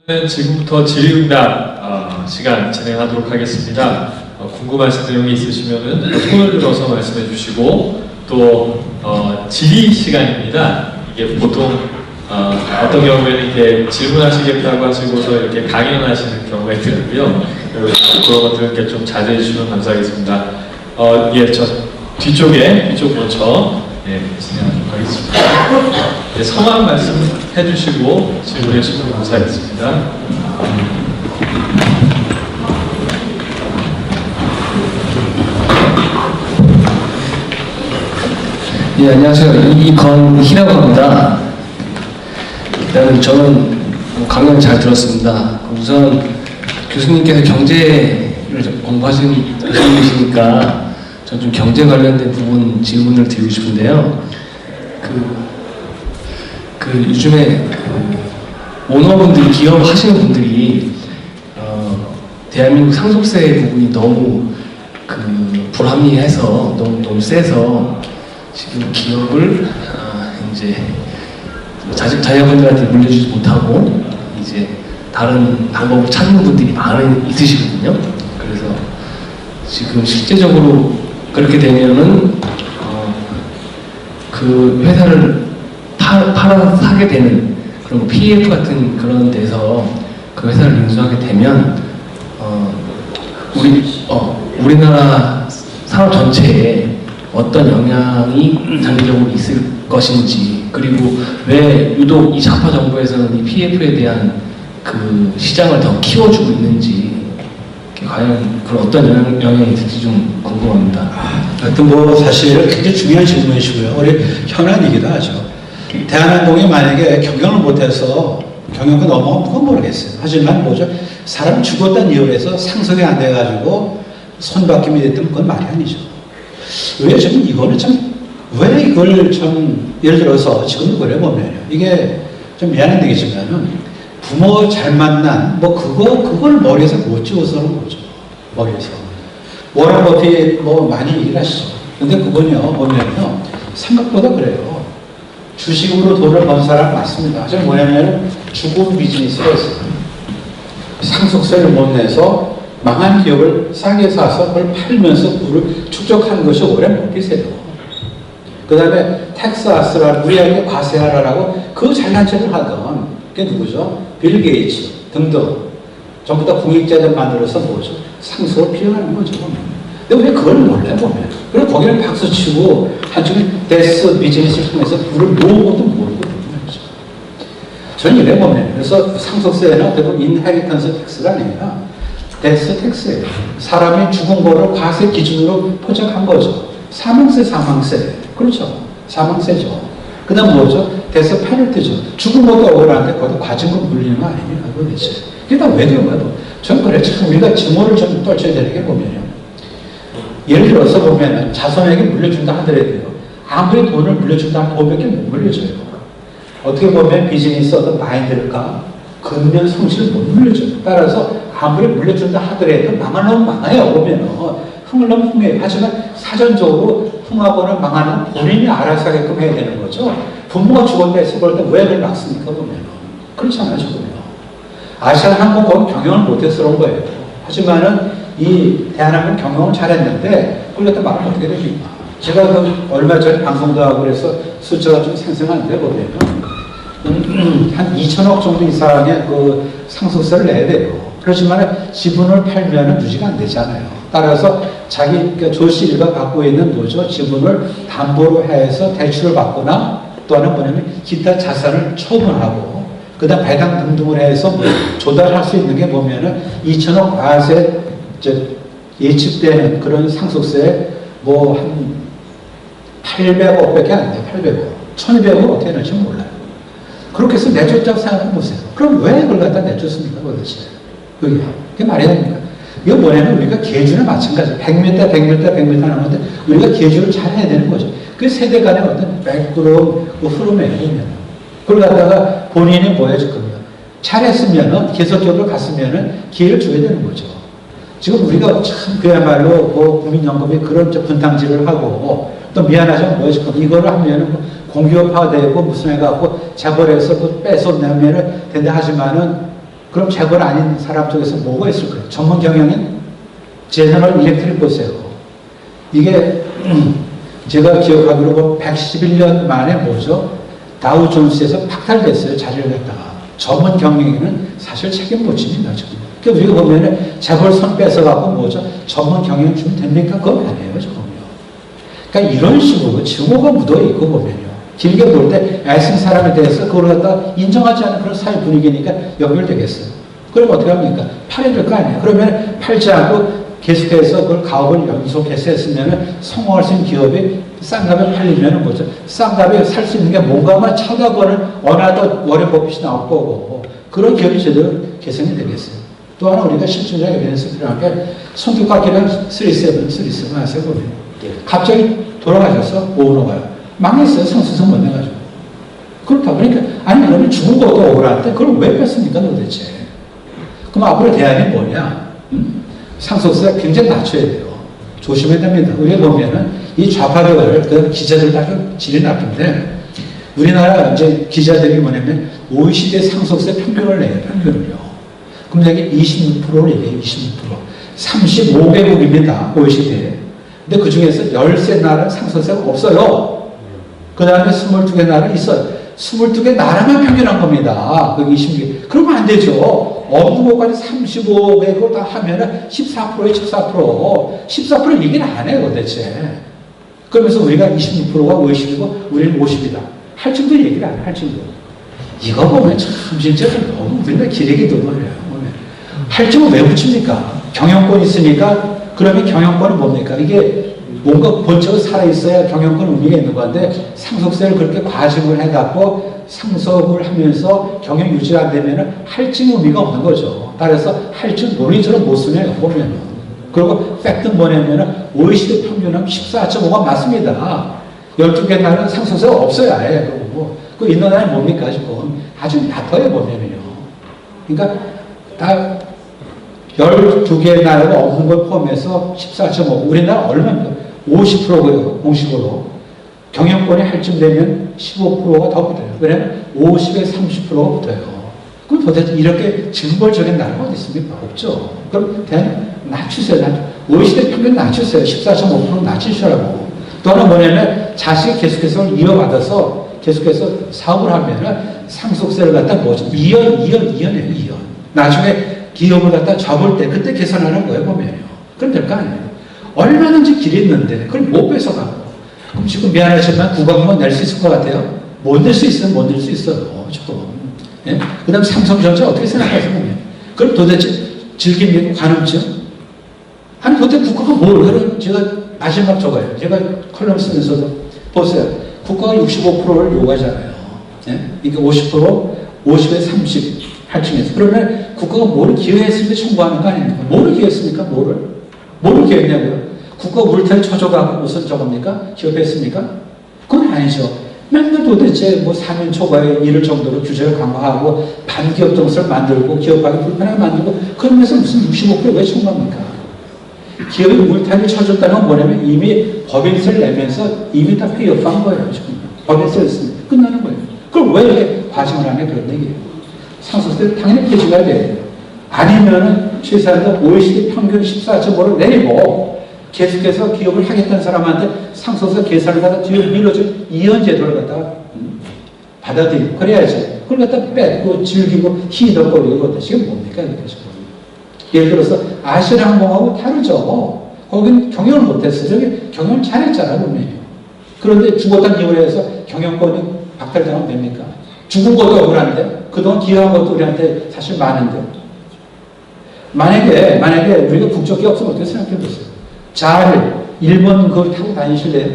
지금부터 질의응답 시간 진행하도록 하겠습니다. 궁금하신 내용이 있으시면 손을 들어서 말씀해 주시고 또 질의 시간입니다. 이게 보통 어떤 경우에는 이렇게 질문하시겠다고 하시고서 이렇게 강연하시는 경우가 있더라고요. 그런 것들은 이렇게 좀 자제해 주시면 감사하겠습니다. 예, 저 뒤쪽에 이쪽 먼저 진행하도록 하겠습니다. 네, 성함 말씀해 주시고 질문해 주시면 감사하겠습니다. 예, 안녕하세요. 이건희라고 합니다. 일단 저는 강연 잘 들었습니다. 우선 교수님께서 경제를 공부하시는 교수님이시니까 전 좀 경제 관련된 부분 질문을 드리고 싶은데요. 요즘에 오너분들, 기업 하시는 분들이 대한민국 상속세 부분이 너무 불합리해서 너무 세서 지금 기업을 이제 자녀분들한테 물려주지 못하고 이제 다른 방법을 찾는 분들이 있으시거든요. 그래서 지금 실제적으로 그렇게 되면은 그 회사를 사게 되는 그런 PF 같은 그런 데서 그 회사를 인수하게 되면 우리나라 산업 전체에 어떤 영향이 장기적으로 있을 것인지, 그리고 왜 유독 이 좌파 정부에서는 이 PF에 대한 그 시장을 더 키워주고 있는지, 과연 그런 어떤 영향이 있을지 좀 궁금합니다. 하여튼 사실 굉장히 중요한 질문이시고요. 우리 현안이기도 하죠. 대한항공이 만약에 경영을 못해서 경영이 넘어가면 그건 모르겠어요. 하지만 사람 죽었다는 이유에서 상속이 안 돼가지고 손바뀜이 됐던 그건 말이 아니죠. 왜 지금 이거는 왜 이걸 예를 들어서 지금도 그래 보면요. 이게 좀 미안한 얘기지만은 부모 잘 만난 그걸 머리에서 못 지워서는 거죠. 머리에서. 워런 버핏 많이 얘기를 하시죠. 근데 그건요, 보면요. 생각보다 그래요. 주식으로 돈을 번 사람 맞습니다. 하지만 뭐냐면 죽은 비즈니스가 있어요. 상속세를 못 내서 망한 기업을 싸게 사서 그걸 팔면서 부를 축적하는 것이 오랜 버핏이에요. 그 다음에 텍사스라는 우리에게 과세하라라고 그 잘난 척을 하던 그게 누구죠? 빌 게이츠 등등 전부 다 공익자들 만들어서 상속을 피해가는 거죠. 근데 왜 그걸 몰래 보면? 그리고 거기는 박수 치고 한쪽에 데스 비즈니스를 통해서 부를 모은 것도 모르고 그러는 거죠. 저는 이래 보면 그래서 상속세는 어떻게 보면 인헤리턴스 텍스가 아니라 데스 텍스예요. 사람이 죽은 거를 과세 기준으로 포착한 거죠. 사망세. 그렇죠. 사망세죠. 그 다음 데스 페널티죠. 죽은 것도 억울한데 그것도 과징금 물리는 거 아니냐. 도대체. 그게 다 왜 그런 거예요? 저는 그래. 참 우리가 증오를 좀 떨쳐야 되는 게 보면요. 예를 들어서 보면 자손에게 물려준다 하더라도요. 아무리 돈을 물려준다 하면 돈밖에 못 물려줘요. 어떻게 보면 비즈니스 어떤 마인드일까? 근면 성실을 못 물려줘요. 따라서 아무리 물려준다 하더라도 망하려면 망해요. 보면은 흥하려면 흥해요. 하지만 사전적으로 흥하거나 망하는 본인이 알아서 하게끔 해야 되는 거죠. 부모가 죽었다 해서 그럴 때 왜 그걸 막습니까? 보면은 그렇잖아요. 지금요. 아시아나항공 경영을 못해서 그런 거예요. 하지만은 이 대한항공 경영을 잘했는데 그걸 갖다 말하면 어떻게 됩니까? 제가 얼마 전에 방송도 하고 그래서 숫자가 좀 생생한데 보면은 한 2천억 정도 이상의 상속세를 내야 돼요. 그렇지만 지분을 팔면은 유지가 안 되잖아요. 따라서 조 씨가 갖고 있는 지분을 담보로 해서 대출을 받거나 또 하나는 뭐냐면 기타 자산을 처분하고 그 다음 배당 등등을 해서 조달할 수 있는 게 보면은 2천억 과세 예측되는 그런 상속세 한 800억밖에 안 돼요. 800억. 1200억 어떻게 될지 몰라요. 그렇게 해서 내줬다고 생각해 보세요. 그럼 왜 그걸 갖다 내줬습니까? 도대체. 그게 말이 됩니까? 이거 뭐냐면 우리가 계주는 마찬가지예요. 100m 나오는데 우리가 계주를 잘 해야 되는 거죠. 그 세대 간의 어떤 백그라운드 흐름에 보면 그걸 갖다가 본인이 해줄 겁니다. 잘했으면은 계속적으로 갔으면은 기회를 줘야 되는 거죠. 지금 우리가 참 그야말로 국민연금이 그런 분탕질을 하고 또 미안하지만 해줄 겁니다. 이거를 하면은 공기업화되고 무슨 해갖고 재벌에서 뺏어내면은 된다 하지만은 그럼 재벌 아닌 사람 쪽에서 뭐가 있을까요? 전문 경영인? 제너럴 일렉트릭 보세요. 이게 제가 기억하기로 111년 만에 뭐죠? 다우 존스에서 박탈됐어요. 자리를 갖다가. 전문 경영인은 사실 책임 못 집니다. 지금. 그러니까 우리가 보면은 재벌 손 뺏어가고 뭐죠? 전문 경영 주면 됩니까? 그건 아니에요. 지금요. 그러니까 이런 식으로 증오가 묻어있고 보면요. 길게 볼 때 애쓴 사람에 대해서 그걸 갖다 인정하지 않는 그런 사회 분위기니까 연결되겠어요. 그럼 어떻게 합니까? 팔아야 될 거 아니에요. 그러면 팔지 않고 계속해서 그걸 가업을 연속해서 했으면 성공할 수 있는 기업이 싼 값에 팔리면 뭐죠? 싼 값에 살 수 있는 게 뭔가만 쳐다보는 어나더 워렌 버핏이 나올 거고 그런 기업이 제대로 개선이 되겠어요. 또 하나 우리가 실질적 에비던스 필요한 게 성격학기랑 37 아세요? 보면 갑자기 돌아가셔서 오너가요. 망했어요. 성수성 못 내가지고. 그렇다 보니까 아니 그러면 죽은 것도 억울한데 그럼 왜 뺐습니까 도대체? 그럼 앞으로 대안이 뭐냐? 상속세 굉장히 낮춰야 돼요. 조심해야 됩니다. 우리가 보면은 이 좌파들, 그 기자들 다 질이 나쁜데 우리나라 이제 기자들이 뭐냐면 OECD 상속세 평균을 내요. 평균을요. 그럼 여기 26%를 얘기해요. 26%. 35개국입니다. OECD에. 근데 그 중에서 13나라는 상속세가 없어요. 그 다음에 22개 나라 있어요. 22개 나라만 평균한 겁니다. 거기 20개. 그러면 안 되죠. 없는 것까지 35개국 다 하면은 14%에 14%. 14% 얘기는 안 해요, 도대체. 그러면서 우리가 26%가 50이고 우리는 50이다. 할 정도 얘기를 안 할 정도. 이거 보면 참 진짜 너무 우리가 기레기 도말이에요. 할 정도 왜 붙입니까? 경영권 있으니까 그러면 경영권은 뭡니까? 이게 뭔가 본적으로 살아있어야 경영권 의미가 있는 건데 상속세를 그렇게 과징을 해갖고 상속을 하면서 경영 유지가 안 되면 할증 의미가 없는 거죠. 따라서 할증 논리적으로 못 쓰네요. 보면. 그리고 팩트 뭐냐면 OECD 평균은 14.5가 맞습니다. 12개 나라는 상속세가 없어야 해. 그 있는 나라는 뭡니까? 지금 아주 낮아요. 보면요. 그러니까 다 12개 나라가 없는 걸 포함해서 14.5. 우리나라 얼마입니까? 50%고요. 공식으로. 경영권이 할증 되면 15%가 더 붙어요. 왜냐면 50에 30%가 붙어요. 그럼 도대체 이렇게 징벌적인 나라가 어디 있습니까? 없죠. 그럼 대한 낮추세요. OECD 평균 낮추세요. 14.5% 낮추시라고. 또 하나 뭐냐면 자식이 계속해서 이어받아서 계속해서 사업을 하면은 상속세를 갖다 뭐죠? 2연이에요. 나중에 기업을 갖다 접을 때 그때 계산하는 거예요. 보면요. 그럼 될 거 아니에요. 얼마든지 길이 있는데 그걸 못 뺏어가고. 그럼 지금 미안하지만 국가금은 낼 수 있을 것 같아요? 못 낼 수 있으면 못 낼 수 있어요. 조금. 예? 그 다음 삼성전자 어떻게 생각하세요? 그럼 도대체 즐깁니까? 관음증? 아니 도대체 국가가 뭘 그럼 제가 마지막 저거예요. 제가 컬럼 쓰면서도 보세요. 국가가 65%를 요구하잖아요. 예? 이게 50%, 50에 30 할증해서. 그러면 국가가 뭐를 기여했으니까 청구하는 거 아닙니까? 뭐를 기여했습니까? 뭐를 기여했냐고요? 국가 울타리 쳐줘가고 무슨 저겁니까? 기업했습니까? 그건 아니죠. 맨날 도대체 뭐 4년 초과에 이를 정도로 규제를 강화하고 반기업 정서를 만들고 기업하기 불편하게 만들고 그러면서 무슨 65%왜 청구합니까? 기업이 울타리 쳐줬다는 건 뭐냐면 이미 법인세를 내면서 이미 다 페이업한 거예요. 지금. 법인세를 쓰면 끝나는 거예요. 그걸 왜 과징을 안 해? 그런 얘기예요. 상속세를 당연히 폐지해야 돼요. 아니면은 최소한 OECD 평균 14.5를 내리고 계속해서 기업을 하겠다는 사람한테 상속세 계산을 갖다 뒤로 밀어준 이연 제도를 갖다가 받아들이고 그래야지. 그걸 갖다 뺏고 즐기고 희덕거리고 지금 뭡니까? 이렇게 지금. 예를 들어서 아시아항공하고 다르죠. 거기는 경영을 못했어요. 저기 경영을 잘했잖아요. 분명히. 그런데 죽었다는 이유로 해서 경영권이 박탈당하면 됩니까? 죽은 것도 억울한데 그동안 기여한 것도 우리한테 사실 많은데 만약에 우리가 국적기 없으면 어떻게 생각해 보세요. 잘 일본 그걸 타고 다니실래요?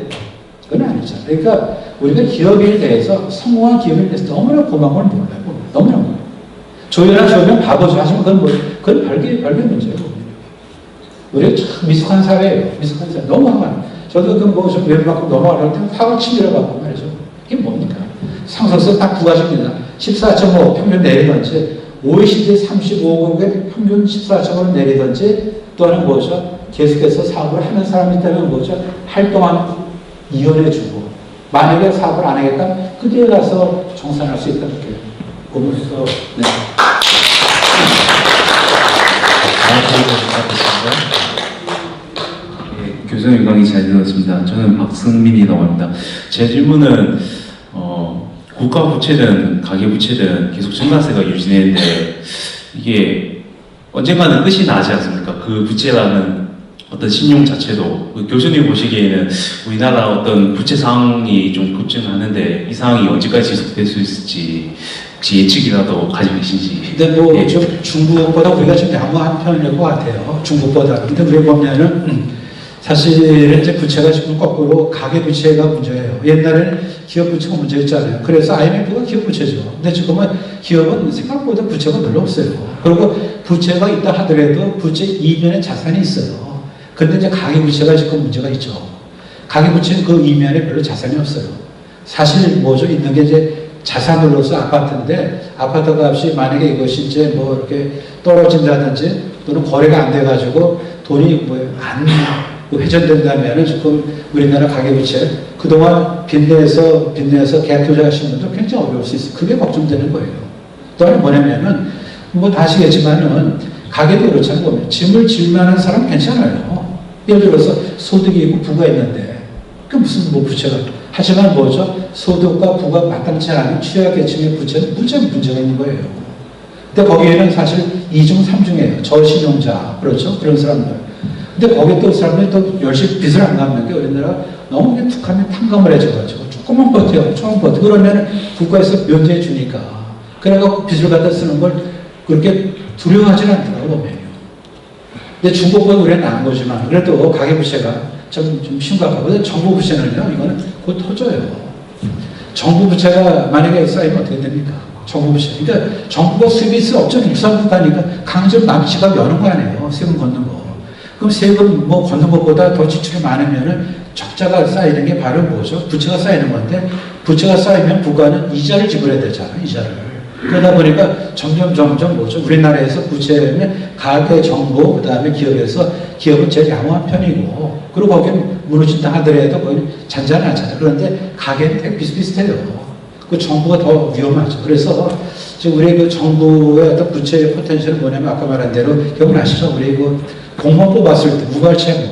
그건 아니죠. 그러니까 우리가 기업에 대해서 성공한 기업에 대해서 너무나 고마운 걸 몰라요. 너무나 몰라요. 조용한 바보죠. 하지만 그건 별개 문제예요. 우리가 참 미숙한 사회예요. 미숙한 사회. 너무 화가 저도 좀 외부받고 넘어가려고 때 화가 치밀어가고 말이죠. 이게 뭡니까? 상속세 딱 두 가지입니다. 14.5 평균 내리든지 OECD 35개국의 평균 14.5를 내리든지 또 하나는 뭐죠? 계속해서 사업을 하는 사람이 있다면 뭐죠? 활동한 이혼해주고 만약에 사업을 안 하겠다 그때 가서 정산할 수 있다. 이렇게 보면서 네. 부탁드리겠습니다. 교수님 강의 잘 들었습니다. 저는 박승민이라고 합니다. 제 질문은 국가 부채든 가계 부채든 계속 증가세가 유지되는데 이게 언젠가는 끝이 나지 않습니까? 그 부채라는 어떤 신용 자체도 교수님 보시기에는 우리나라 어떤 부채 상황이 좀 급증하는데 이 상황이 언제까지 지속될 수 있을지 혹시 예측이라도 가지고 계신지. 근데 뭐 예. 좀 중국보다 우리가 좀 양호한 편일 것 같아요. 중국보다. 근데 우리 보면은 사실 이제 부채가 지금 거꾸로 가계 부채가 문제예요. 옛날에는 기업 부채가 문제였잖아요. 그래서 IMF가 기업 부채죠. 근데 지금은 기업은 생각보다 부채가 별로 없어요. 그리고 부채가 있다 하더라도 부채 이면에 자산이 있어요. 근데 이제 가계 부채가 지금 문제가 있죠. 가계 부채는 그 이면에 별로 자산이 없어요. 사실 뭐죠? 있는 게 이제 자산으로서 아파트인데 아파트 값이 만약에 이것이 이제 뭐 이렇게 떨어진다든지 또는 거래가 안 돼가지고 돈이 뭐 안 회전된다면은 지금 우리나라 가계부채 그동안 빚내서 갭 투자하신 분들 굉장히 어려울 수 있어요. 그게 걱정되는 거예요. 또 하나 뭐냐면은 뭐 다 아시겠지만은 가계도 그렇잖아요. 보면 짐을 질 만한 사람 괜찮아요. 예를 들어서 소득이 있고 부가 있는데 그 무슨 뭐 부채가 하지만 뭐죠? 소득과 부가 마땅치 않은 취약계층의 부채는 문제가 있는 거예요. 근데 거기에는 사실 2중, 3중이에요. 저신용자, 그렇죠? 그런 사람들. 근데 거기에 또 사람들이 또 열심히 빚을 안 갚는 게 우리나라 너무 그냥 툭하면 탕감을 해줘가지고 조금만 버텨요. 조금 버텨. 그러면 국가에서 면제해 주니까. 그래서 빚을 갖다 쓰는 걸 그렇게 두려워하지는 않더라고요, 보면요. 근데 중국보다 우리는 나은 거지만 그래도 가계부채가 좀 심각하거든요. 정부 부채는요, 이거는 곧 터져요. 정부 부채가 만약에 쌓이면 어떻게 됩니까? 정부 부채. 그러니까 정부가 수입이 있어 없잖아요. 유산국가니까 강제로 남치가 여는 거 아니에요. 세금 걷는 거. 그럼 세금 뭐 걷는 것보다 더 지출이 많으면은 적자가 쌓이는 게 바로 뭐죠? 부채가 쌓이는 건데 부채가 쌓이면 국가는 이자를 지불해야 되잖아요. 이자를. 그러다 보니까 점점 뭐죠? 우리나라에서 부채는 가계, 정부, 그 다음에 기업에서 기업은 제일 양호한 편이고 그리고 거기는 무너진다 하더라도 거기는 잔잔하잖아요. 그런데 가계는 되게 비슷비슷해요. 그 정부가 더 위험하죠. 그래서 지금 우리 그 정부의 어떤 부채의 포텐셜은 뭐냐면 아까 말한 대로 기억나시죠? 우리 그 공무원 뽑았을 때 무과채무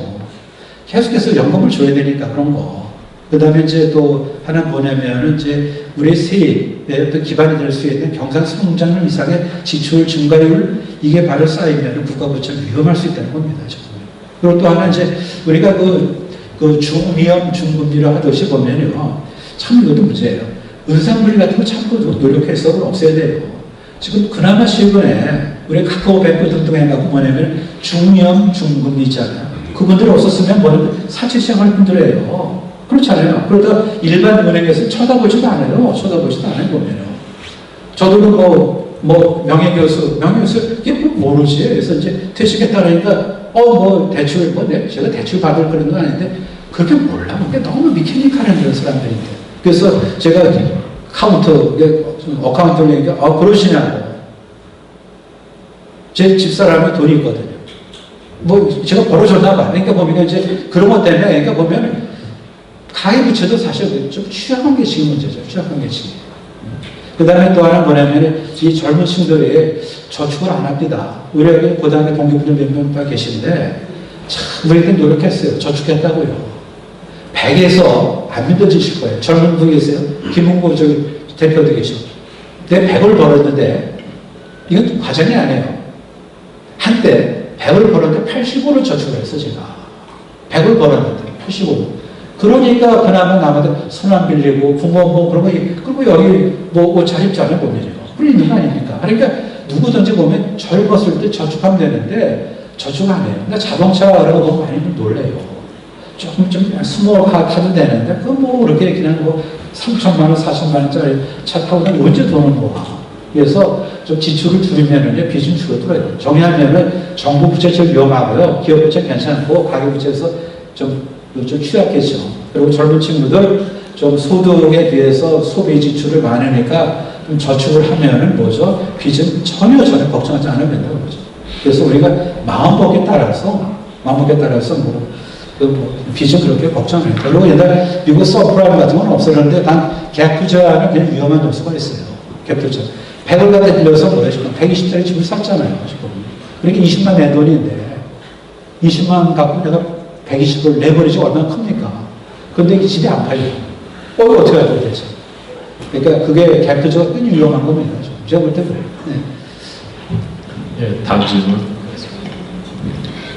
계속해서 연금을 줘야 되니까 그런 거. 그 다음에 이제 또 하나 뭐냐면은 이제 우리 세입에 어떤 기반이 될 수 있는 경상 성장 이상의 지출 증가율 이게 바로 쌓이면 국가 부채는 위험할 수 있다는 겁니다. 지금. 그리고 또 하나 이제 우리가 그 중위험 중금리를 하듯이 보면요 참 이것도 문제예요. 은상물리 같은 거 참고 노력해서 없애야 돼요. 지금 그나마 최근에 우리 카카오뱅크 등등 해갖고 뭐냐면 중위험 중금리 있잖아요. 그분들이 없었으면 뭐냐면 사채시장할 분들이에요. 그렇잖아요. 그러다 일반 은행에서 쳐다보지도 않아요. 쳐다보지도 않아요, 보면요. 저도 뭐 명예교수, 이게 뭐 모르지. 그래서 이제 퇴직했다니까, 대출, 제가 대출 받을 그런 건 아닌데, 그렇게 몰라. 그게 너무 미케니컬한 그런 사람들인데. 그래서 제가 어카운터에게, 그러시냐고. 제 집사람이 돈이 있거든요. 뭐, 제가 벌어줬나 봐. 그러니까 보면 이제 그런 것 때문에, 그러니까 보면, 가계부채도 사실 좀 취약한 게 지금 문제죠. 취약한 게 지금. 그 다음에 또 하나 뭐냐면, 이 젊은 층들이 저축을 안 합니다. 우리 여기 고등학교 동기분들 몇 명 계신데, 참, 우리 이렇게 노력했어요. 저축했다고요. 100에서 안 믿어지실 거예요. 젊은 분 계세요? 김웅구 대표도 계시고. 내가 100을 벌었는데, 이건 과장이 아니에요. 한때 100을 벌었는데 85를 저축을 했어, 제가. 100을 벌었는데 85를. 그러니까 그나마 남한테 손 안 빌리고 부모 뭐 그런 거 그리고 여기 뭐 자립자는 보면요. 그런 있는 거 아닙니까? 그러니까 누구든지 보면 젊었을 때 저축하면 되는데 저축 안 해요. 그러니까 자동차라고 보면 많이 놀래요. 조금 좀 스몰 카 타도 되는데 그 뭐 그렇게 그냥 뭐 3천만 원, 4천만 원짜리 차 타고 언제 돈을 모아. 그래서 좀 지출을 줄이면은 빚은 줄어들어요. 정리하면은 정부 부채 제일 위험하고요. 기업 부채 괜찮고 가계 부채에서 좀 취약했죠. 그리고 젊은 친구들 좀 소득에 비해서 소비 지출을 많으니까 좀 저축을 하면은 뭐죠? 빚은 전혀 걱정하지 않으면 된다고 그러죠. 그래서 우리가 마음먹기에 따라서 빚은 그렇게 걱정 안 해요. 그리고 옛날에 미국 서프라임 같은 건 없었는데 단 갭 투자는 그냥 위험한 요소가 있어요. 갭 투자. 100을 갖다 빌려서 뭐래 지금 120짜리 집을 샀잖아요. 지금. 그러니까 20만 내 돈인데 20만 갖고 내가 120을 내버리지 얼마나 큽니까? 근데 이 집이 안 팔려. 어떻게 해야 되지? 그러니까 그게 객도적으로 굉장히 위험한 겁니다. 제가 볼 때 그래요. 네. 예, 다음 질문.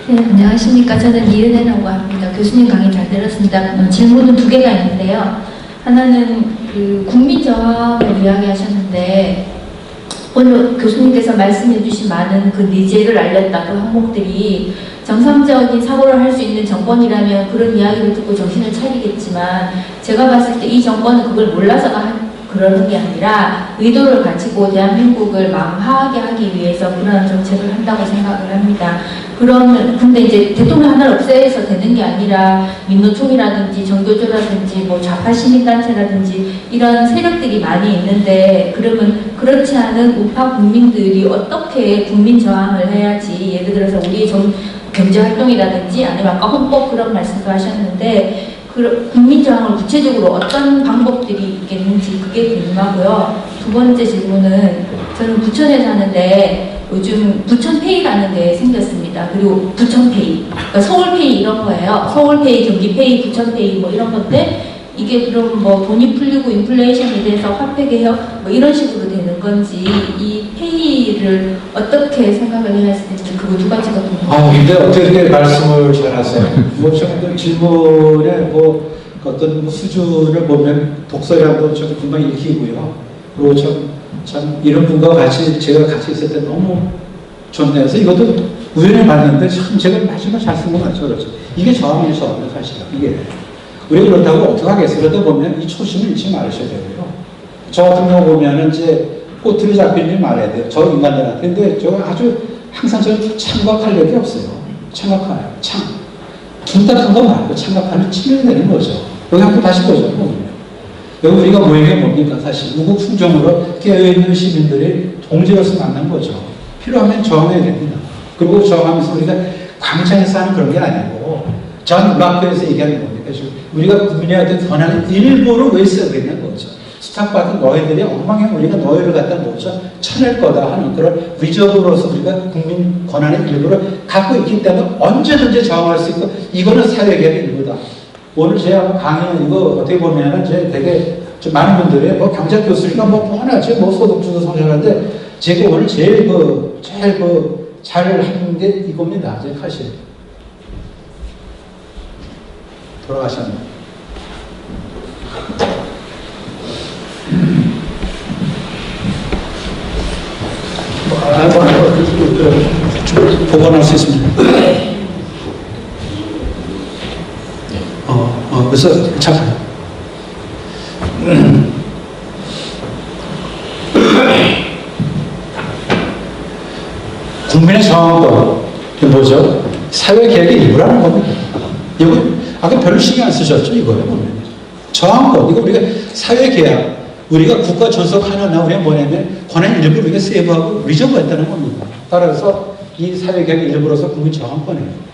네, 안녕하십니까. 저는 이은혜라고 합니다. 교수님 강의 잘 들었습니다. 질문은 두 개가 있는데요. 하나는 그 국민저항을 이야기하셨는데 오늘 교수님께서 말씀해 주신 많은 그 니제를 알렸다 그 항목들이 정상적인 사고를 할 수 있는 정권이라면 그런 이야기를 듣고 정신을 차리겠지만 제가 봤을 때 이 정권은 그걸 몰라서가 그러는 게 아니라 의도를 가지고 대한민국을 망하게 하기 위해서 그런 정책을 한다고 생각을 합니다. 근데 이제 대통령 하나를 없애서 되는 게 아니라 민노총이라든지 정교조라든지 뭐 좌파 시민단체라든지 이런 세력들이 많이 있는데 그러면 그렇지 않은 우파 국민들이 어떻게 국민 저항을 해야지 예를 들어서 우리 경제활동이라든지 아니면 아까 헌법 그런 말씀도 하셨는데 국민저항을 구체적으로 어떤 방법들이 있겠는지 그게 궁금하고요. 두 번째 질문은 저는 부천에 사는데 요즘 부천페이라는 게 생겼습니다. 그리고 부천페이, 그러니까 서울페이 이런 거예요. 서울페이, 경기페이, 부천페이 뭐 이런 건데 이게 그럼 뭐 돈이 풀리고 인플레이션이 돼서 화폐 개혁 뭐 이런 식으로 되는 건지 이 페이를 어떻게 생각을 해야 할지 그거 두 가지가 궁금해요. 근데 어떻게 이렇게 말씀을 잘하세요? 좀 질문의 어떤 수준을 보면 독서량도 좀 금방 읽히고요. 그리고 참 이런 분과 같이 제가 같이 있을 때 너무 좋네요. 그래서 이것도 우연히 봤는데 참 제가 마지막 잘 쓴 것 같죠. 그렇죠. 이게 저항이에요, 사실은. 이게. 우리가 그렇다고 어떻게 하겠어요? 그러다 보면 이 초심을 잃지 말으셔야 되고요. 저 같은 경우 보면은 이제 꼬투리 잡힌 일 말해야 돼요. 저 인간들한테. 근데 저 아주 항상 저는 창각할 일이 없어요. 창각하요. 둔탁한 거 말고 창각하는 치료가 되는 거죠. 여기 한번 다시 보죠. 여기 우리가 모인 게 뭡니까? 사실 우국충정으로 깨어있는 시민들이 동지로서 만난 거죠. 필요하면 저항해야 됩니다. 그리고 저항하면서 우리가 광장에서 하는 그런 게 아니고 전 락커에서 얘기하는 겁니다. 우리가 국민한테 권한을 일부러 왜 써야 되는 거죠. 수탁받은 너희들이 엉망에 우리가 너희를 갖다 뭐죠? 쳐낼 거다 하는 그런 위적으로서 우리가 국민 권한의 일부를 갖고 있기 때문에 언제든지 저항할 수 있고 이거는 사회개혁의 일부다. 오늘 제가 강의 이거 어떻게 보면은 제 되게 좀 많은 분들이 뭐 경제 교수니까 뭐 뻔하지 뭐 소득주도 성장하는데 제가 오늘 제일 잘한 게 이겁니다. 제 사실 돌아가셨네요. 복원할 수 있습니다. 그래서 참 국민의 저항도 뭐죠? 사회개혁의 일부라는 겁니다. 이거 아까 별로 신경 안 쓰셨죠? 이거요 보면 저항도 이거 우리가 사회개혁 우리가 국가 존속하느냐 우리가 뭐냐면 권한 일부를 우리가 세이브하고 리저브했다는 겁니다. 따라서 이 사회개혁의 일부로서 국민 저항권이에요.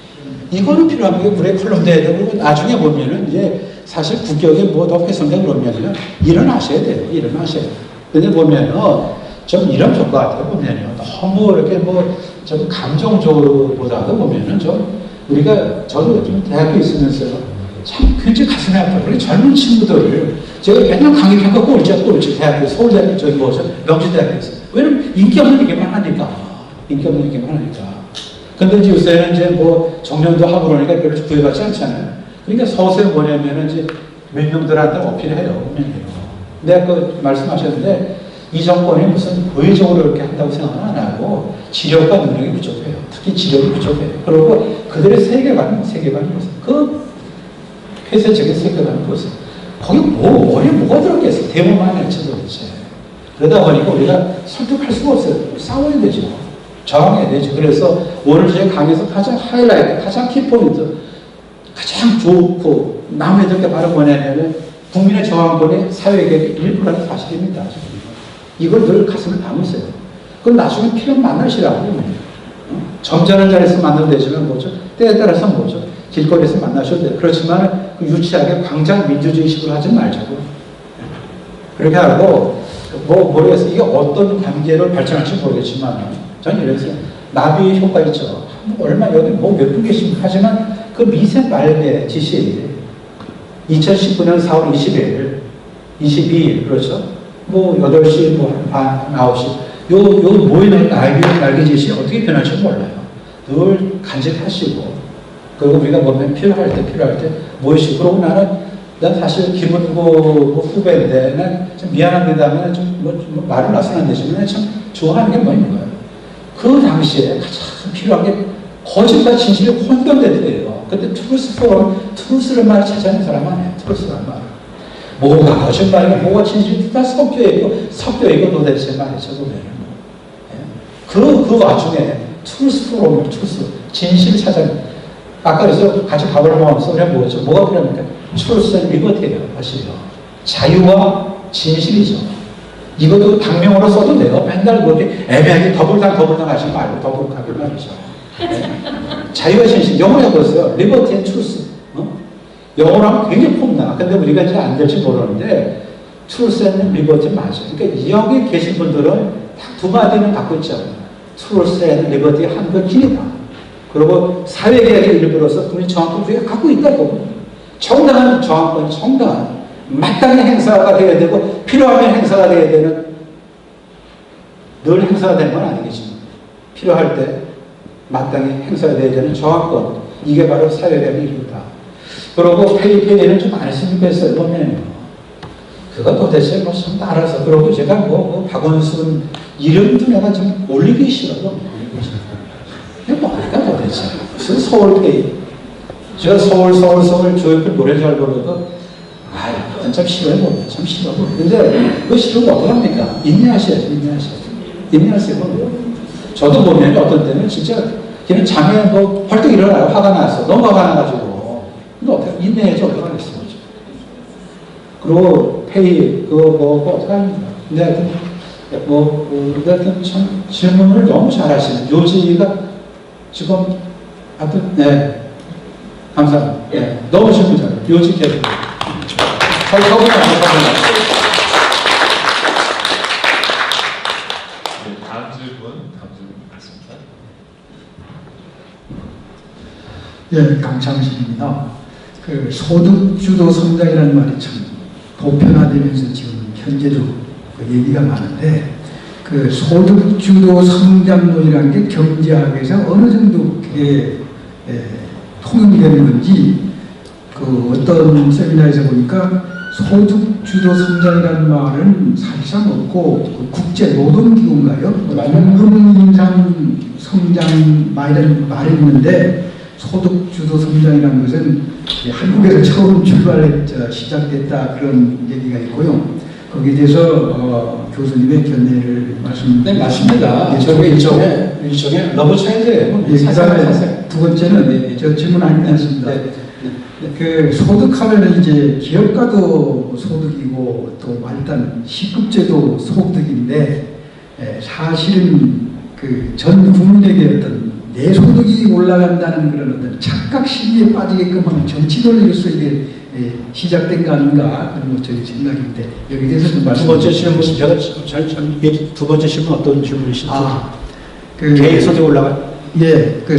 이거는 필요한 게 우리의 콜롬비아에 되고 나중에 보면은 이제 사실 국격이 뭐 더 훼손되고 그러면요 일어나셔야 돼요. 일어나셔야 돼요. 근데 보면은 좀 이런 것 같아요. 보면요 너무 이렇게 뭐 좀 감정적으로 보다가 보면은 좀 우리가 저도 좀 대학교에 있으면서 참 굉장히 가슴이 아파요. 우리 젊은 친구들을 제가 맨날 강의 평가 꼴찌 대학교 서울대학교 저기 뭐죠 명지대학교에서 왜냐면 인기 없는 얘기만 하니까 근데 이제 요새는 이제 뭐 정년도 하고 그러니까 별로 구애받지 않잖아요. 그러니까 서서히 뭐냐면은 이제 몇 명들한테 어필해요. 근데 그 말씀하셨는데 이 정권이 무슨 고의적으로 이렇게 한다고 생각은 안 하고 지력과 능력이 부족해요. 특히 지력이 부족해요. 그리고 그들의 세계관이 무슨 그 폐쇄적인 세계관이 무슨 거기 머리에 뭐가 들었겠어요. 대부분 했죠 도대체. 그러다 보니까 우리가 설득할 수가 없어요. 싸워야 되죠. 저항해야 되죠. 그래서 오늘 제 강의에서 가장 하이라이트, 가장 키포인트, 가장 좋고 남의 들게 바로 뭐냐면 국민의 저항권이 사회개혁의 일부라는 사실입니다. 이걸 늘 가슴에 담으세요. 그럼 나중에 필요한 만나시라고. 점잖은 자리에서 만나도 되지만 뭐죠? 때에 따라서 뭐죠? 길거리에서 만나셔도 돼요. 그렇지만 유치하게 광장 민주주의식으로 하지 말자고. 그렇게 하고 모르겠어요. 이게 어떤 관계를 발전할지 모르겠지만 저는 이래서 나비 효과 있죠. 얼마 여기 뭐 몇 분 계시면 하지만 그 미세 말개 지시 2019년 4월 20일, 22일 그렇죠. 뭐 8시 뭐반 9시 요 모이는 날개 지시 어떻게 변할지 몰라요. 늘 간직하시고 그리고 우리가 보면 필요할 때 모이시고 그러고 난 사실 김은구 후배인데 난 좀 미안합니다만 좀 말을 놔서는 안 되지만 참 좋아하는 게 뭐인 거예요. 그 당시에 가장 필요한 게 거짓과 진실이 혼돈될 때예요. 그때 트루스를 말 찾아내는 사람 아니에요. 트루스란 말. 뭐가 거짓말이고 뭐가 진실이 다 섞여 있고 도대체 말이죠. 그 와중에 트루스 진실을 찾아내는. 아까 그래서 같이 밥을 먹으면서 우리가 뭐였죠? 뭐가 필요합니까? 트루스 앤 리버티예요. 사실요. 자유와 진실이죠. 이것도 당명으로 써도 돼요. 맨날 그렇게 애매하게 더블당 하지 말고 더블하게 말이죠. 네. 자유와 진실. 영어로 해보세요. 리버티 앤 트루스. 영어로 하면 굉장히 폼나. 근데 우리가 이제 안 될지 모르는데 트루스 앤 리버티 맞아요. 그러니까 여기 계신 분들은 딱 두 마디는 갖고 있잖아요. 트루스 앤 리버티 한글 길이다. 그리고 사회계약의 일부로서 그분이 정확히 우리가 갖고 있다고. 정당한 저항권이 정당한 마땅히 행사가 되어야 되고 필요하면 행사가 되어야 되는 늘 행사가 되는 건 아니겠지만 필요할 때 마땅히 행사가 되어야 되는 저항권 이게 바로 사회계약의 일부다. 그리고 페이는 좀 안 했으면 좋겠어요. 보면요. 그거 도대체 뭐 좀 알아서 그러고 제가 뭐 박원순 이름도 내가 좀 올리기 싫어요. 이게 뭐니까 도대체 무슨 서울 페이 제가 서울 조용필 노래 잘 부르고 참 싫어요. 참 싫어. 근데 그 싫은 거 어떡합니까? 인내하셔야죠. 인내하세요. 저도 보면 어떤 때는 진짜 그냥 잠에 뭐 벌떡 일어나요. 화가 나서 너무 화가 나가지고 근데 어떻게 인내해야지 어떡하겠어요. 그리고 페이 그거 어떡합니까? 근데 하여튼 하여튼 참 질문을 너무 잘하시는 요지가 지금 하여튼 네 감사합니다. 네, 너무 질문 잘해요. 요지 개표. 감사합니다. 다음 질문 있습니다. 예, 강창식입니다. 그 소득주도 성장이라는 말이 참 보편화되면서 지금 현재도 그 얘기가 많은데 그 소득주도 성장론이라는 게 경제학에서 어느 정도 그게 통용되는 건지 그 어떤 세미나에서 보니까 소득주도 성장이라는 말은 사실상 없고 그 국제 노동기구인가요? 임금 인상 성장 말이라는 말이 있는데 소득주도 성장이라는 것은 한국에서 처음 시작됐다 그런 얘기가 있고요. 거기에 대해서 교수님의 견해를 네, 맞습니다. 저게 일종의 러브 차일드예요. 예, 그다음에 두 번째는 저 질문 아니었습니다. 그 소득하면은 이제 기업가도 소득이고 또 일단 시급제도 소득인데 사실은 그 전 국민에게 어떤 내 소득이 올라간다는 그런 어떤 착각 심리에 빠지게끔 하는 정치 논리로서 이게 시작된 거 아닌가 그런 것 저희 생각인데 여기에 대해서 좀 말씀. 두 번째 질문 제가 두 번째 질문 어떤 질문이시죠? 그 개인 소득 올라가? 예, 그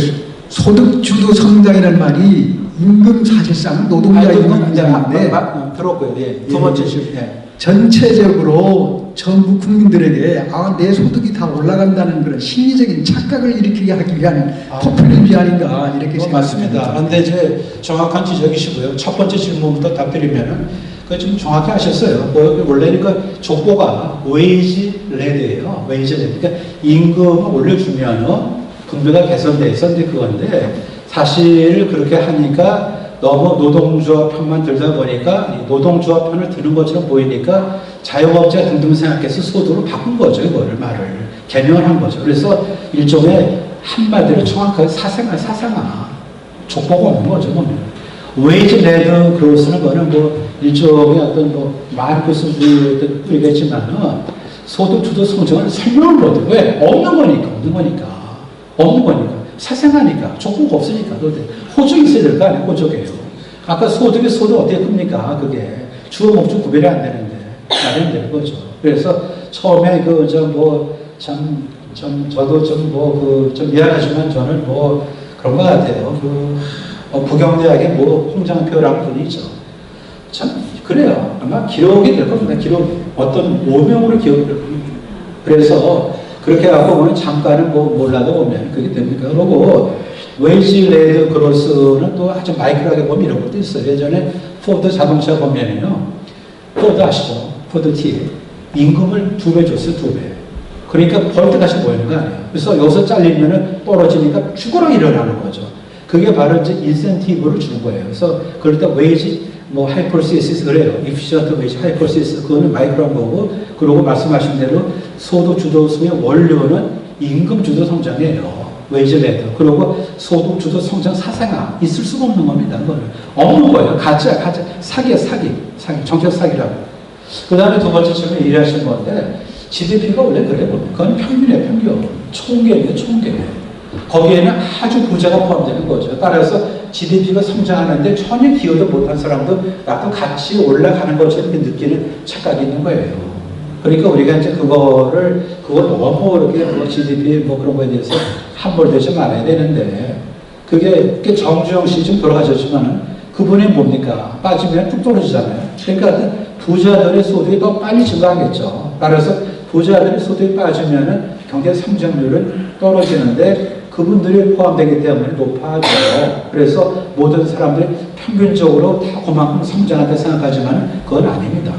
소득주도 성장이라는 말이 임금 사실상 노동자 임금 인상인데 들었고요. 예. 두 번째 질문. 예. 전체적으로 전부 국민들에게 내 소득이 다 올라간다는 그런 심리적인 착각을 일으키게 하기 위한 포퓰리즘이 아닌가 이렇게 생각합니다. 맞습니다. 그런데 이제 정확한 지적이시고요. 첫 번째 질문부터 답드리면은 그 좀 정확히 하셨어요. 원래는 그 족보가 웨이지 레드예요. 웨이지 레드. 그러니까 임금을 올려주면 분배가 개선돼 있었는데 그건데 사실 그렇게 하니까 너무 노동조합 편만 들다 보니까 노동조합 편을 드는 것처럼 보이니까 자영업자 등등 생각해서 소득을 바꾼 거죠. 이거를 말을 개명을 한 거죠. 그래서 일종의 한마디로 정확하게 사생아 족보가 없는 거죠. 보면 웨이지 레드 그로스는 거는 뭐 일종의 어떤 뭐 마르크스 주의겠지만은 소득주도 성장을 설명을 못해. 왜? 없는 거니까. 사생하니까. 족보가 없으니까. 호적이 있어야 될 거 아니에요. 호적이에요. 아까 소득이 소득 어떻게 큽니까? 그게. 주어 목적 구별이 안 되는데. 안 되는 거죠. 그래서 처음에 참 저도 좀 미안하지만 저는 뭐 그런 것 같아요. 부경대학의 홍장표라는 분이 있죠. 참 그래요. 아마 기록이 될 겁니다. 어떤 오명으로 기억될 겁니다. 그래서 그렇게 하고 오늘 잠깐은 몰라도 보면 그게 됩니까? 그러고 웨이지 레드 그로스는 또 아주 마이크하게 보면 이런 것도 있어요. 예전에 포드 자동차 보면은요, 포드 아시죠? 포드 T 임금을 2배 줬어요, 2배. 그러니까 벌떡같이 보이는 거 아니에요. 그래서 여기서 잘리면은 떨어지니까 죽어라 일어나는 거죠. 그게 바로 이제 인센티브를 주는 거예요. 그래서 그럴 때 웨이지 하이퍼시스 그래요. efficient wage 하이퍼시스 그거는 마이크로한 거고, 그리고 말씀하신 대로 소득 주도 성의 원료는 임금 주도 성장이에요. 웨이지 레드. 그리고 소득 주도 성장 사상화 있을 수가 없는 겁니다. 그거는 없는 거예요. 가짜 사기야 사기 정책 사기라고. 그 다음에 두 번째 질문 얘기하신 건데 GDP가 원래 그래 보면 그건 평균이에요. 평균 총계예요. 총계. 거기에는 아주 부자가 포함되는 거죠. 따라서 GDP가 성장하는데 전혀 기여도 못한 사람도 나도 같이 올라가는 것처럼 이렇게 느끼는 착각이 있는 거예요. 그러니까 우리가 이제 그걸 너무 이렇게 GDP 그런 거에 대해서 함몰되지 말아야 되는데, 그게 정주영 씨 좀 돌아가셨지만 그분이 뭡니까? 빠지면 뚝 떨어지잖아요. 그러니까 부자들의 소득이 더 빨리 증가하겠죠. 따라서 부자들의 소득이 빠지면은 경제 성장률은 떨어지는데 그분들이 포함되기 때문에 높아져요. 그래서 모든 사람들이 평균적으로 다 그만큼 성장한다 생각하지만 그건 아닙니다.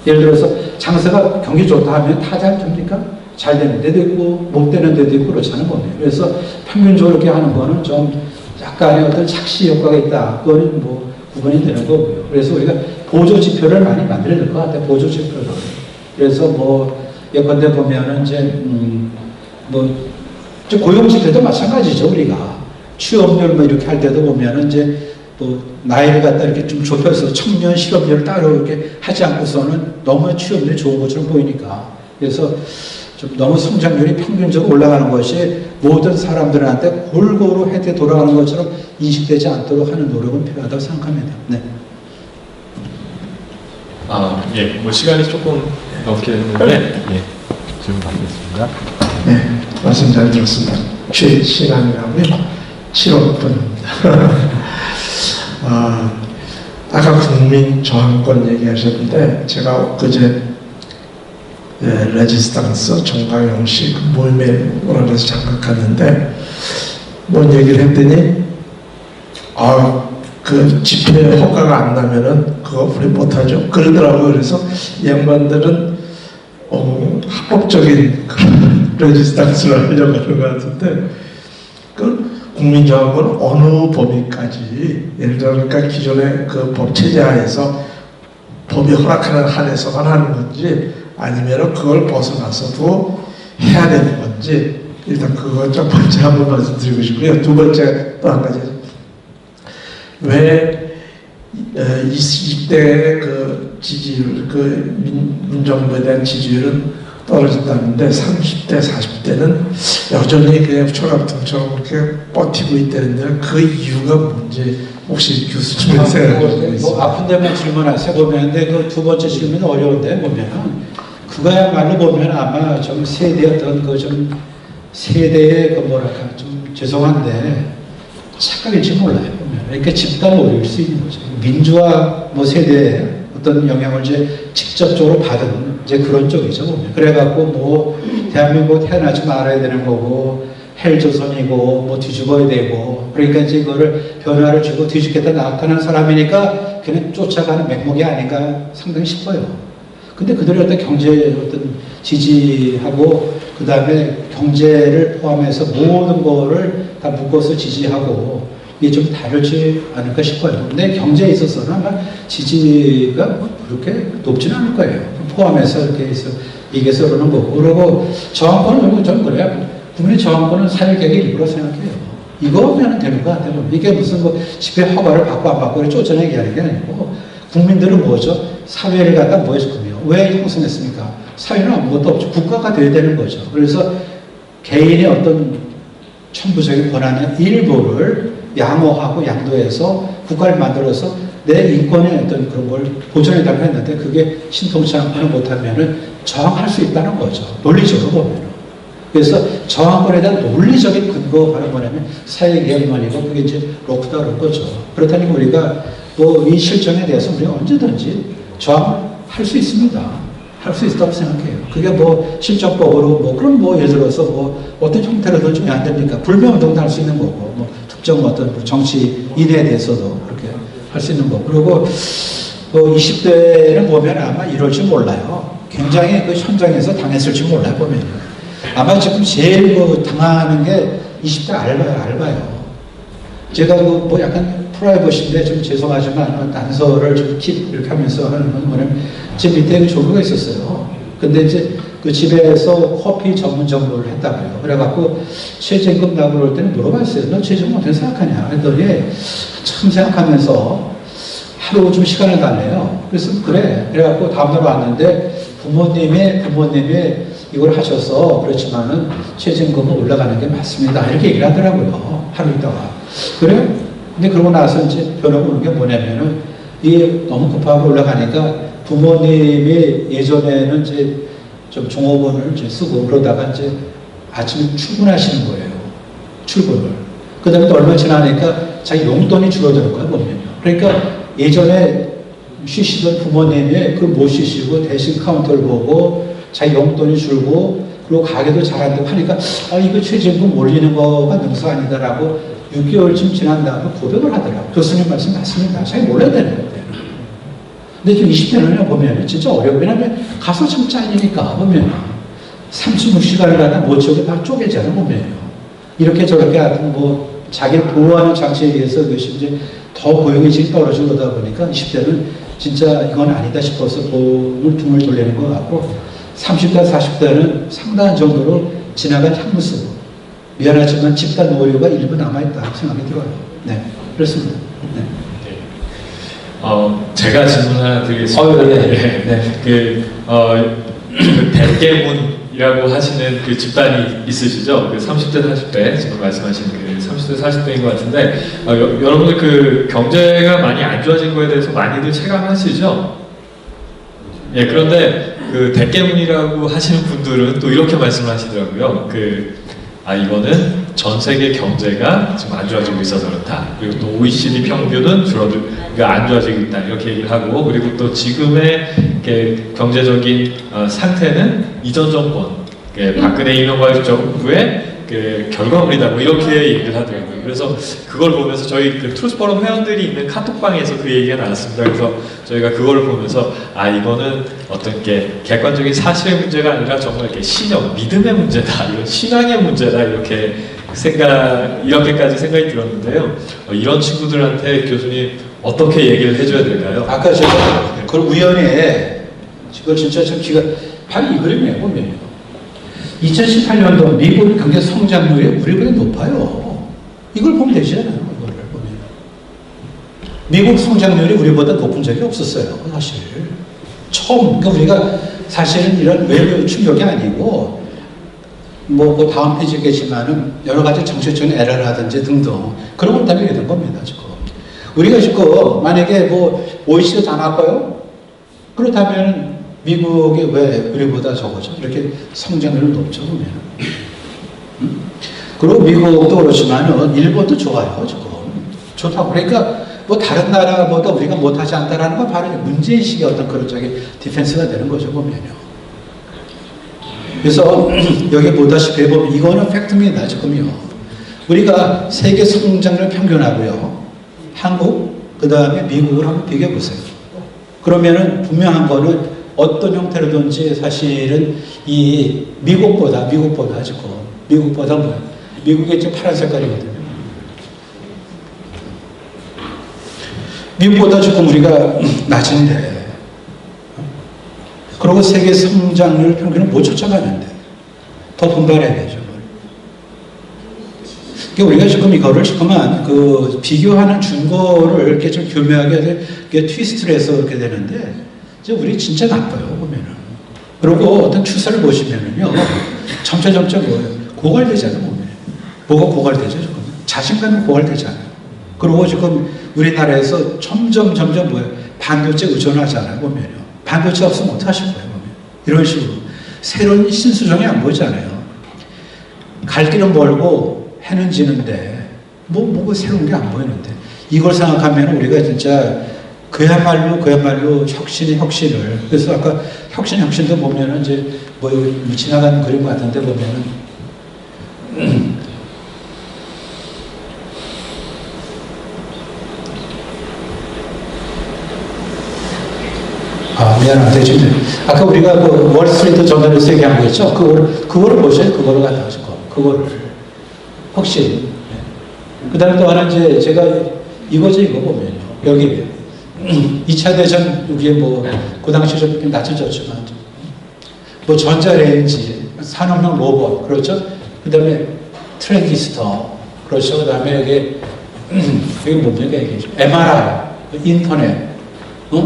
예를 들어서 장사가 경기 좋다 하면 다 잘 됩니까? 잘 되는 데도 있고 못 되는 데도 있고 그렇잖아요. 그래서 평균적으로 이렇게 하는 거는 좀 약간의 어떤 착시 효과가 있다. 그거는 구분이 되는 거고요. 그래서 우리가 보조 지표를 많이 만들어야 될 것 같아요. 보조 지표를. 그래서 예컨대 보면은 이제 고용 지표도 마찬가지죠. 우리가 취업률 이렇게 할 때도 보면은 이제 나이를 갖다 이렇게 좀 좁혀서 청년 실업률을 따로 이렇게 하지 않고서는 너무 취업률이 좋은 것처럼 보이니까. 그래서 좀 너무 성장률이 평균적으로 올라가는 것이 모든 사람들한테 골고루 혜택 돌아가는 것처럼 인식되지 않도록 하는 노력은 필요하다고 생각합니다. 네. 예, 시간이 조금 넘게 됐는데, 예, 질문 받겠습니다. 네, 말씀 잘 들었습니다. 최신앙이라고요. 7억분입니다. 아까 국민 저항권 얘기하셨는데 제가 엊그제 레지스탕스 정강영 씨 모임에 오라서 잠깐 갔는데 뭔 얘기를 했더니 그 집회 허가가 안 나면은 그거 우리 못하죠 그러더라고요. 그래서 이 양반들은 합법적인 그런 레지스탕스를 하려고 하는 것 같은데 그 국민저항권 어느 범위까지 예를 들어 그러니까 기존의 그 법 체제 하에서 법이 허락하는 한에서만 하는 건지 아니면 그걸 벗어나서도 해야 되는 건지 일단 그거 첫 번째 한번 말씀드리고 싶고요. 두 번째 또 한 가지 왜 20대의 그 지지율 그 문정부에 대한 지지율은 떨어진다는데 30대, 40대는 여전히 그냥 초lap통처럼 그렇게 버티고 있다는데 그 이유가 뭔지 혹시 교수님의 생각을 있습니다. 아픈 데만 질문하세요. 보면데 그 두 번째 질문은 어려운데 보면은 그거야말로 보면 아마 좀 세대의 좀 죄송한데 착각일지 몰라요. 보면 이렇게 집단 오류일 수 있는 거죠. 민주화 세대에 어떤 영향을 이제 직접적으로 받은 이제 그런 쪽이죠. 보면. 그래갖고 대한민국 태어나지 말아야 되는 거고 헬조선이고 뒤집어야 되고 그러니까 이제 이거를 변화를 주고 뒤집겠다 나타난 사람이니까 그냥 쫓아가는 맥목이 아닌가 상당히 싶어요. 근데 그들의 어떤 경제 어떤 지지하고 그 다음에 경제를 포함해서 모든 거를 다 묶어서 지지하고 이게 좀 다르지 않을까 싶어요. 근데 경제에 있어서는 아마 지지가 그렇게 높지는 않을 거예요. 포함해서 이렇게 해서 이겨서 그러는 거고. 그리고 저항권은 좀 그래요. 국민의 저항권은 사회개혁의 일부로 생각해요. 이거면 되는 거 같아요. 이게 무슨 집회 허가를 받고 안 받고 쫓아내기 하는 게 아니고 국민들은 뭐죠? 사회를 갖다 뭐 했을 거며 왜 형성했습니까? 사회는 아무것도 없죠. 국가가 돼야 되는 거죠. 그래서 개인의 어떤 천부적인 권한의 일부를 양호하고 양도해서 국가를 만들어서 내 인권의 어떤 그런 걸 보존해달라고 했는데 그게 신통치 않거나 못하면은 저항할 수 있다는 거죠. 논리적으로 보면. 그래서 저항권에 대한 논리적인 근거가 바로 뭐냐면 사회계약만이고 그게 이제 로크다운 거죠. 그렇다니 우리가 뭐 이 실정에 대해서 우리가 언제든지 저항할 수 있습니다. 할 수 있다고 생각해요. 그게 뭐 실정법으로 뭐 그럼 뭐 예를 들어서 뭐 어떤 형태로든 좀 안 됩니까? 불매운동도 할 수 있는 거고 뭐 특정 어떤 정치인에 대해서도 그렇게 할 수 있는 거고 그리고 20대를 보면 아마 이럴지 몰라요. 굉장히 그 현장에서 당했을지 몰라요 보면 아마 지금 제일 당하는 게 20대 알바요. 제가 뭐 약간 프라이버시인데 좀 죄송하지만 단서를 좀 팁 이렇게 하면서 하는 건 뭐냐면 집 밑에 그 조교가 있었어요. 근데 이제 그 집에서 커피 전문 정보를 했다고요. 그래갖고 최저임금 나고 그럴 때는 물어봤어요. 너 최저임금 어떻게 생각하냐? 그랬더니 참 생각하면서 하루 좀 시간을 달래요. 그래서 그래. 그래갖고 다음날 왔는데 부모님이 이걸 하셔서 그렇지만은 최저임금은 올라가는 게 맞습니다. 이렇게 얘기를 하더라고요. 하루 있다가. 그래? 근데 그러고 나서 이제 변화가 오는 게 뭐냐면은 이게 너무 급하게 올라가니까 부모님이 예전에는 이제 좀 종업원을 이제 쓰고 그러다가 이제 아침에 출근하시는 거예요. 출근을. 그 다음에 또 얼마 지나니까 자기 용돈이 줄어드는 거야, 보면요. 그러니까 예전에 쉬시던 부모님이 그 못 쉬시고 대신 카운터를 보고 자기 용돈이 줄고 그리고 가게도 잘 안 되고 하니까 이거 최저임금 올리는 거가 능수 아니다라고 6개월쯤 지난 다음에 고백을 하더라고요. 교수님 말씀 맞습니다. 잘 몰라야 되는 거예요. 근데 지금 20대는 보면 진짜 어려워요. 왜냐면 가서 참 잘리니까 보면 36시간을 가다 못 쪼개 다 쪼개잖아요. 보면요. 이렇게 저렇게 하여튼 뭐 자기를 보호하는 장치에 의해서 그것이 이제 더 고용이 지금 떨어지고 그러다 보니까 20대는 진짜 이건 아니다 싶어서 몸을 등을 돌리는 것 같고 30대, 40대는 상당한 정도로 지나간 향수 미안하지만 집단 오류가 일부 남아있다 생각이 들어요. 네, 그렇습니다. 네. 제가 질문 하나 드리겠습니다. 그 대깨문이라고 하시는 그 집단이 있으시죠? 그 30대, 40대 지금 말씀하신 그 30대, 40대인 것 같은데 여러분들 그 경제가 많이 안 좋아진 거에 대해서 많이들 체감하시죠? 예, 그런데 그 대깨문이라고 하시는 분들은 또 이렇게 말씀하시더라고요. 이거는 전 세계 경제가 지금 안 좋아지고 있어서 그렇다. 그리고 또 OECD 평균은 안 좋아지고 있다. 이렇게 얘기를 하고, 그리고 또 지금의 경제적인 상태는 이전 정권, 박근혜 이명박 정부의 결과물이다. 뭐 이렇게 얘기를 하더라고요. 그래서 그걸 보면서 저희 그 트루스포럼 회원들이 있는 카톡방에서 그 얘기가 나왔습니다. 그래서 저희가 그걸 보면서 이거는 어떤 객관적인 사실의 문제가 아니라 정말 이렇게 신념, 믿음의 문제다, 이런 신앙의 문제다 이렇게까지 생각이 들었는데요. 이런 친구들한테 교수님 어떻게 얘기를 해줘야 될까요? 아까 제가 그걸 우연히 그걸 진짜 좀 바로 이 그림이에요. 보면요. 2018년도 미국의 경제 성장률이 우리보다 높아요. 이걸 보면 되잖아요. 이거를 보면. 미국 성장률이 우리보다 높은 적이 없었어요. 사실. 처음. 그러니까 우리가 사실은 이런 외부 충격이 아니고 그 다음 페이지겠지만은 여러 가지 정책적인 에러라든지 등등 그런 것 때문에 된 겁니다. 지금. 우리가 지금 만약에 OECD 다 나빠요? 그렇다면 미국이 왜 우리보다 적어져? 이렇게 성장률은 높죠, 보면. 그리고 미국도 그렇지만 일본도 좋아요, 지금. 좋다고. 그러니까 다른 나라보다 우리가 못하지 않다라는 건 바로 문제의식의 어떤 그런 디펜스가 되는 거죠, 보면요. 그래서 여기 보다시피 보면 이거는 팩트입니다, 지금요. 우리가 세계 성장률 평균하고요. 한국, 그 다음에 미국을 한번 비교해 보세요. 그러면은 분명한 거는 어떤 형태로든지 사실은 이 미국보다 지금 미국보다 미국이 지금 파란 색깔이거든요. 미국보다 조금 우리가 낮은데 그리고 세계 성장률 평균은 못 쫓아가는데 더 분발해야 되죠. 그러니까 우리가 지금 이거를 조금만 비교하는 준거를 이렇게 좀 교묘하게 트위스트를 해서 그렇게 되는데 우리 진짜 나빠요, 보면은. 그리고 어떤 추세를 보시면은요, 점점 고갈되잖아요, 보면. 뭐가 고갈되죠, 지금? 자신감이 고갈되잖아요. 그리고 지금 우리나라에서 점점 반도체 의존하잖아요, 보면요. 반도체 없으면 어떡하실 거예요, 보면. 이런 식으로. 새로운 신수종이 안 보이잖아요. 갈 길은 멀고 해는 지는데 뭐가 새로운 게 안 보이는데 이걸 생각하면 우리가 진짜 그야말로 혁신을 그래서 아까 혁신도 보면은 이제 뭐 지나가는 그림 같은데 보면은 미안합니다. 지금 아까 우리가 그 월스트리트 저널에서 얘기한 거 있죠? 그거를 보셔요. 그거를 갖다 하실 거. 그거를 혁신. 그 다음에 또 하나 이제 제가 이거 보면요. 여기 2차 대전 이게 뭐 그 당시 좀 낮춰졌지만 뭐 전자레인지, 산업용 로봇 그렇죠. 그 다음에 트랜지스터 그렇죠. 그 다음에 여기 뭡니까 이게 MRI, 인터넷,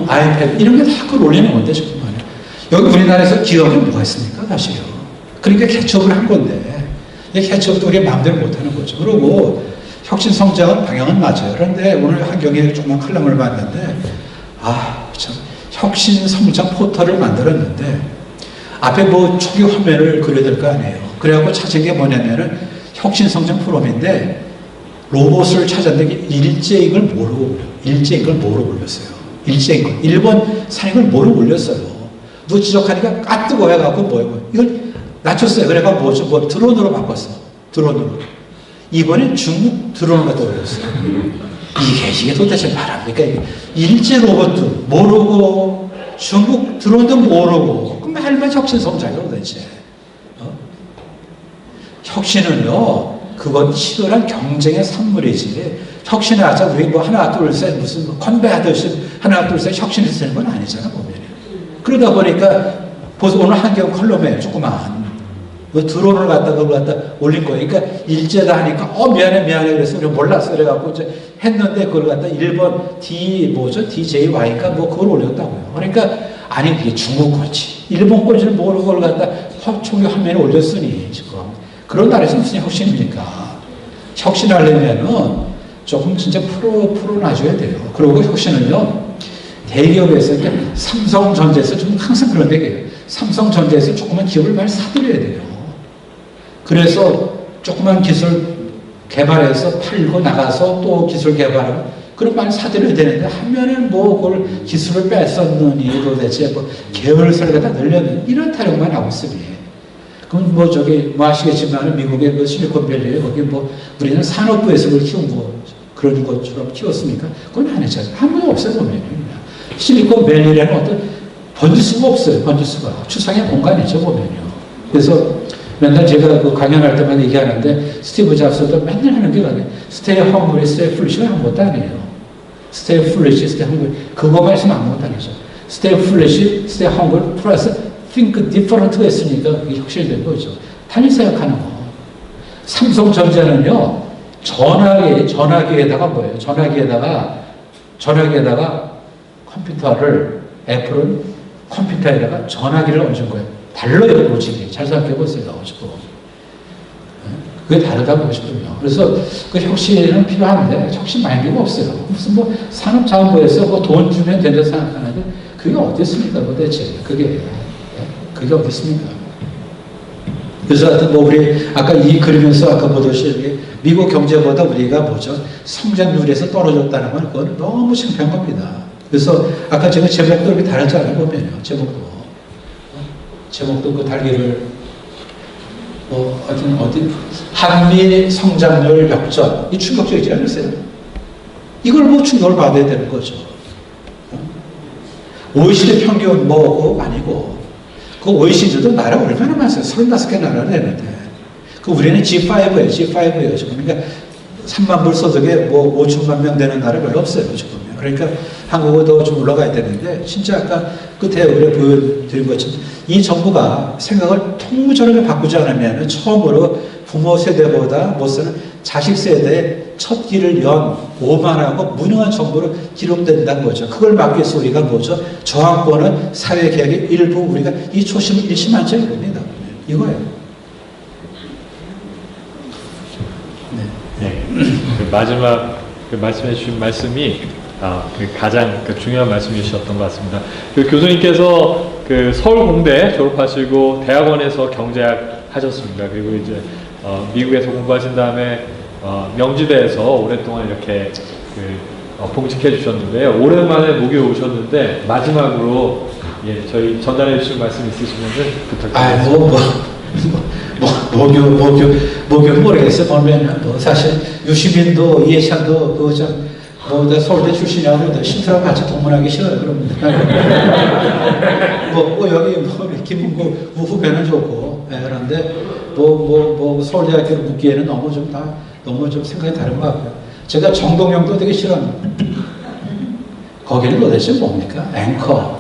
아이패드 이런 게 다 그걸 올리는 건데 지금 말이에요. 여기 우리나라에서 기업이 뭐가 있습니까 사실요. 그러니까 캐치업을 한 건데 이 캐치업도 우리 마음대로 못하는 거죠. 그리고 혁신 성장은 방향은 맞아요. 그런데 오늘 한경에 조그만 칼럼을 봤는데 참 혁신 성장 포털을 만들었는데 앞에 뭐 초기 화면을 그려야 될 거 아니에요. 그래갖고 찾은 게 뭐냐면은 혁신 성장 포럼인데 로봇을 찾았는데 일제인 걸 모르고 올렸어요. 일제인 걸. 일본 산인 걸 모르고 올렸어요. 누 지적하니까 까뜨고 해갖고 뭐예요. 이걸 낮췄어요. 그래갖고 뭐 드론으로 바꿨어. 드론으로. 이번엔 중국 드론을 갖다 올렸어요. 이게 도대체 말합니까? 일제 로봇도 모르고 중국 드론도 모르고 그럼 말만 혁신 성장이야 도대체. 혁신은요 그건 치열한 경쟁의 산물이지 혁신을 하자 우리 뭐 하나 둘셋 무슨 뭐 건배 하듯이 하나 둘셋 혁신을 쓰는 건 아니잖아 보면. 그러다 보니까 보세요 오늘 한경 컬럼에 조그만 뭐 드론을 갖다 올린 거예요. 그러니까 일제다 하니까 미안해 그래서 우리 몰랐어 그래갖고 이제 했는데 그걸 갖다 일본 DJY가 뭐 그걸 올렸다고요. 그러니까 아니 그게 중국 거지 일본 거지를 모르고 그걸 갖다 초기 화면에 올렸으니 지금 그런 나라에서 무슨 혁신입니까? 혁신하려면은 조금 진짜 풀어놔줘야 돼요. 그리고 혁신은요 대기업에서 그러니까 삼성전자에서 좀 항상 그런 얘기예요. 삼성전자에서 조그만 기업을 많이 사들여야 돼요. 그래서 조그만 기술 개발해서 팔고 나가서 또 기술 개발하고 그런 많이 사들여야 되는데 하면은 뭐 그걸 기술을 뺐었느니 도대체 뭐 계열사를 갖다 늘려는 이런 타령만 하고 있으니 그럼 뭐 아시겠지만 미국의 그 실리콘밸리에 거기 뭐 우리는 산업부에서 그걸 키운 거 그런 것처럼 키웠습니까? 그건 안 했잖아요. 한 번도 없어요 보면 실리콘밸리라는 어떤 번지수가 없어요. 번지수가 추상의 공간이죠 보면요. 그래서 맨날 제가 그 강연할 때만 얘기하는데 스티브 잡스도 맨날 하는 게 아니에요. 스테이 헝그리, 스테이 플리시가 아무것도 아니에요. 스테이 플리시, 스테이 헝그리 그거만 있으면 아무것도 아니죠. 스테이 플리시, 스테이 헝그리 플러스 think different가 있으니까 그게 혁신이 된 거죠. 단위 생각하는 거. 삼성전자는요 전화기에다가 뭐예요? 전화기에다가 컴퓨터를 애플은 컴퓨터에다가 전화기를 얹은 거예요. 달라요, 로직이. 잘 생각해 보세요, 지금. 그게 다르다고 싶거든요. 그래서 그 혁신은 필요한데 혁신 마인드가 없어요. 무슨 뭐 산업자원부에서 뭐 돈 주면 된다고 생각하는데 그게 어디 있습니까, 도대체? 그게 어디 있습니까? 그래서 하여튼 뭐 우리 아까 이 그리면서 아까 보듯이 미국 경제보다 우리가 성장률에서 떨어졌다는 건 그건 너무 창피한 겁니다. 그래서 아까 제가 제목도 이렇게 다르잖아요, 보면요. 제목도 그 달기를 어디 한미 성장률 역전 이 충격적이지 않으세요? 이걸 뭐 충격을 받아야 되는 거죠. OECD 평균 그거 아니고 그 OECD도 나라 얼마나 많았어요? 35개 나라를 했는데 그 우리는 G5예요. 지금 그러니까 3만 불 소득에 뭐 5천만 명 되는 나라 별로 없어요. 지금. 그러니까 한국어도 좀 올라가야 되는데 진짜 아까 끝에 우리가 보여드린 것처럼 이 정부가 생각을 통무전하게 바꾸지 않으면 처음으로 부모 세대보다 못 사는 자식 세대의 첫 길을 연 오만하고 무능한 정부로 기록된다는 거죠. 그걸 막기 위해서 우리가 저항권은 사회개혁의 일부 우리가 이 초심을 잃지 않자는 겁니다. 이거예요. 네. 그 마지막 말씀해 주신 말씀이 가장 중요한 말씀이셨던 것 같습니다. 그 교수님께서 그 서울공대 졸업하시고 대학원에서 경제학 하셨습니다. 그리고 이제 미국에서 공부하신 다음에 명지대에서 오랫동안 이렇게 봉직해 주셨는데요. 오랜만에 목요에 오셨는데 마지막으로 저희 전달해 주실 말씀 있으시면 부탁드립니다. 목요 모르겠어요. 보면 사실 유시민도 이해찬도 서울대 출신이라고 신트라고 같이 동문하기 싫어요. 그럼 여기 김문구 후배는 좋고 그런데 서울대학교를 묻기에는 너무 좀 생각이 다른 것 같고요. 제가 정동영도 되게 싫어합니다. 거기는 도대체 뭡니까? 앵커.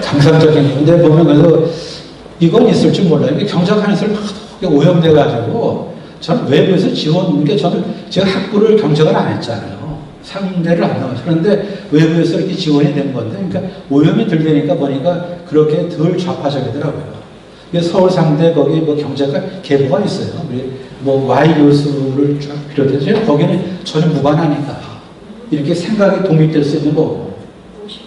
감상적인 건데 보면 그래도 이건 있을 줄 몰라요. 경작하는 사람이 오염돼가지고 저는 외부에서 지원, 제가 학부를 경작을 안 했잖아요. 상대를 안 나왔어요. 그런데 외부에서 이렇게 지원이 된 건데, 그러니까 오염이 덜 되니까 보니까 그렇게 덜 좌파적이더라고요. 서울 상대 거기 경제가 계보가 있어요. Y 교수를 쫙 비롯해서 거기는 전혀 무관하니까 이렇게 생각이 독립될 수 있는 거고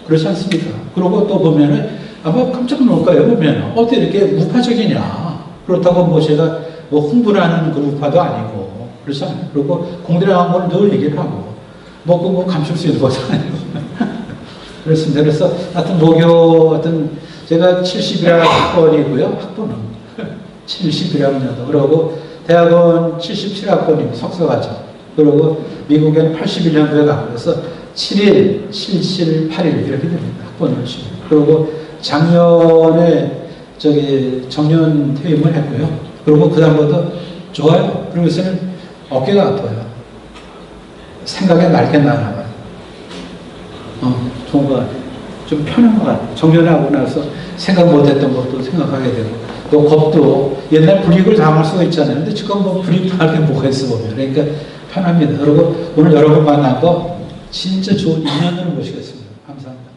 그렇지 않습니까? 그리고 또 보면은 아마 깜짝 놀 거예요. 보면 어떻게 이렇게 무파적이냐? 그렇다고 제가 흥분하는 그 우파도 아니고 그렇지 않아요. 그리고 공대 나간 걸 늘 얘기를 하고 감출 수 있는 것도 아니고 그렇습니다. 그래서 하여튼 목요 제가 71학번이고요. 학번은 71학년도 그러고 대학원 77학번이고 석사과정 그리고 미국에는 81년도에 가고 그래서 7일, 77, 8일 이렇게 됩니다. 학번을 치고 그리고 작년에 정년 퇴임을 했고요. 그리고 그 다음부터 좋아요. 그러고서는 어깨가 아파요. 생각이 맑게 나나 봐요. 좋은 것 같아요. 좀 편한 것 같아요. 정년하고 나서 생각 못했던 것도 생각하게 되고 또 겁도 옛날 불이익을 당할 수가 있잖아요. 근데 지금 불이익 당할 게 뭐가 있어 보면 그러니까 편합니다. 그리고 오늘 여러분 만난 거 진짜 좋은 인연으로 모시겠습니다. 감사합니다.